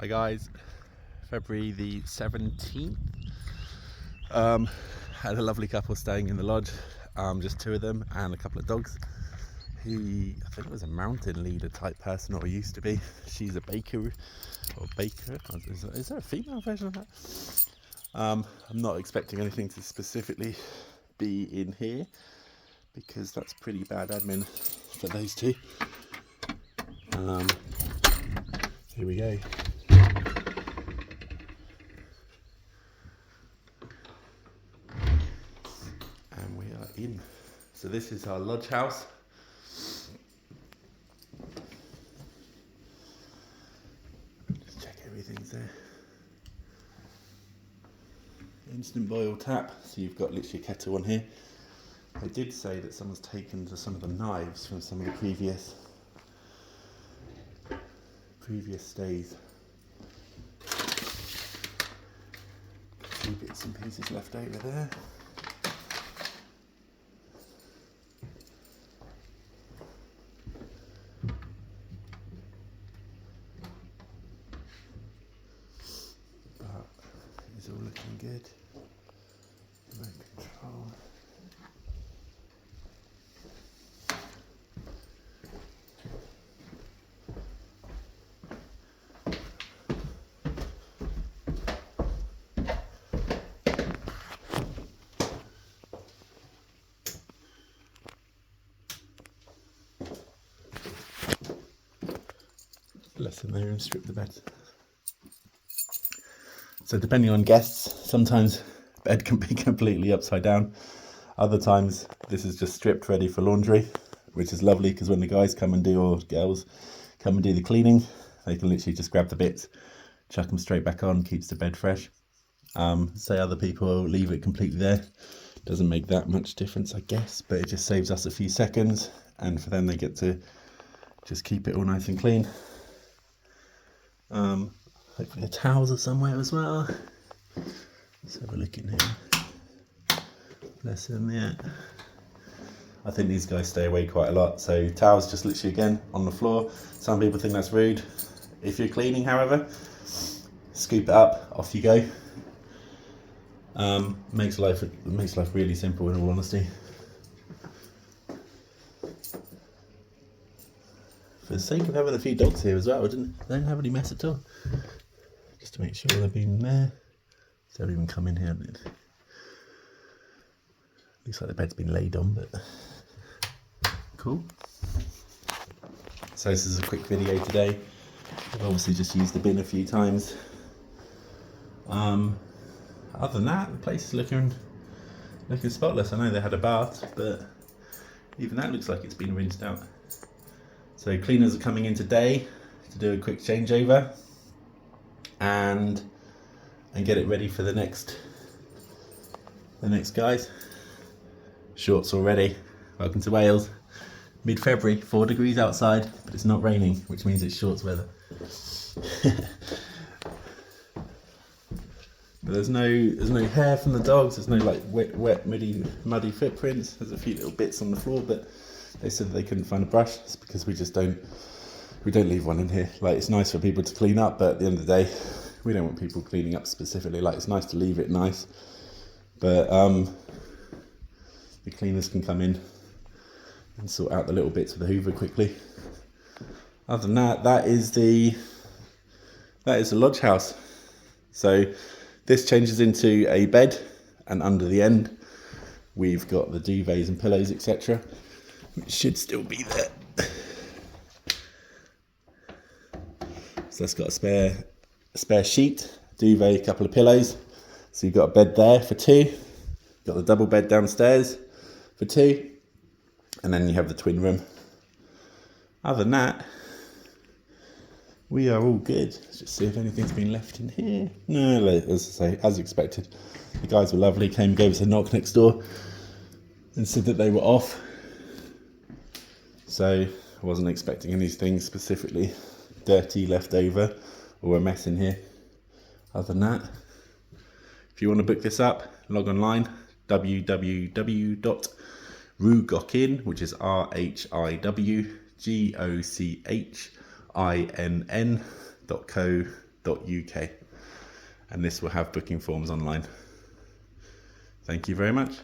Hi guys, February the 17th. Had a lovely couple staying in the lodge, just two of them and a couple of dogs. He, I think, was a mountain leader type person, or used to be. She's a baker. Is there a female version of that? I'm not expecting anything to specifically be in here because that's pretty bad admin for those two. Here we go. And we are in. So this is our lodge house. Just check everything's there. Instant boil tap, so you've got literally a kettle on here. They did say that someone's taken some of the knives from some of the previous stays. A few bits and pieces left over there. But it's all looking good. Remote control. Lesson there and strip the bed. So depending on guests, sometimes bed can be completely upside down. Other times this is just stripped ready for laundry, which is lovely because when the guys come and do, or girls come and do the cleaning, they can literally just grab the bits, chuck them straight back on, keeps the bed fresh. Say other people will leave it completely there. Doesn't make that much difference, I guess, but it just saves us a few seconds, and for them they get to just keep it all nice and clean. Hopefully the towels are somewhere as well. Let's have a look in here. Bless them, yeah. I think these guys stay away quite a lot, so towels just literally again on the floor. Some people think that's rude. If you're cleaning, however, scoop it up, off you go. Makes life really simple, in all honesty. For the sake of having a few dogs here as well, they don't have any mess at all. Just to make sure they've been there. So they'll even come in here. Looks like the bed's been laid on, but cool. So this is a quick video today. I've obviously just used the bin a few times. Other than that, the place is looking spotless. I know they had a bath, but even that looks like it's been rinsed out. So cleaners are coming in today to do a quick changeover and get it ready for the next guys. Shorts already. Welcome to Wales. Mid-February, 4 degrees outside, but it's not raining, which means it's shorts weather. But there's no hair from the dogs. There's no like wet, muddy footprints. There's a few little bits on the floor, but they said they couldn't find a brush. It's because we don't leave one in here. Like, it's nice for people to clean up, but at the end of the day, we don't want people cleaning up specifically. Like, it's nice to leave it nice, but the cleaners can come in and sort out the little bits with the Hoover quickly. Other than that, that is the lodge house. So this changes into a bed, and under the end we've got the duvets and pillows, etc., which should still be there. So that's got a spare sheet, duvet, a couple of pillows. So you've got a bed there for two. Got the double bed downstairs for two, and then you have the twin room. Other than that, we are all good. Let's just see if anything's been left in here. No, as I say, as expected. The guys were lovely, came, gave us a knock next door and said that they were off. So I wasn't expecting anything specifically dirty left over or a mess in here. Other than that, if you want to book this up, log online, www.Rhiw Goch Inn, which is RHIWGOCHINN.co.uk, and this will have booking forms online. Thank you very much.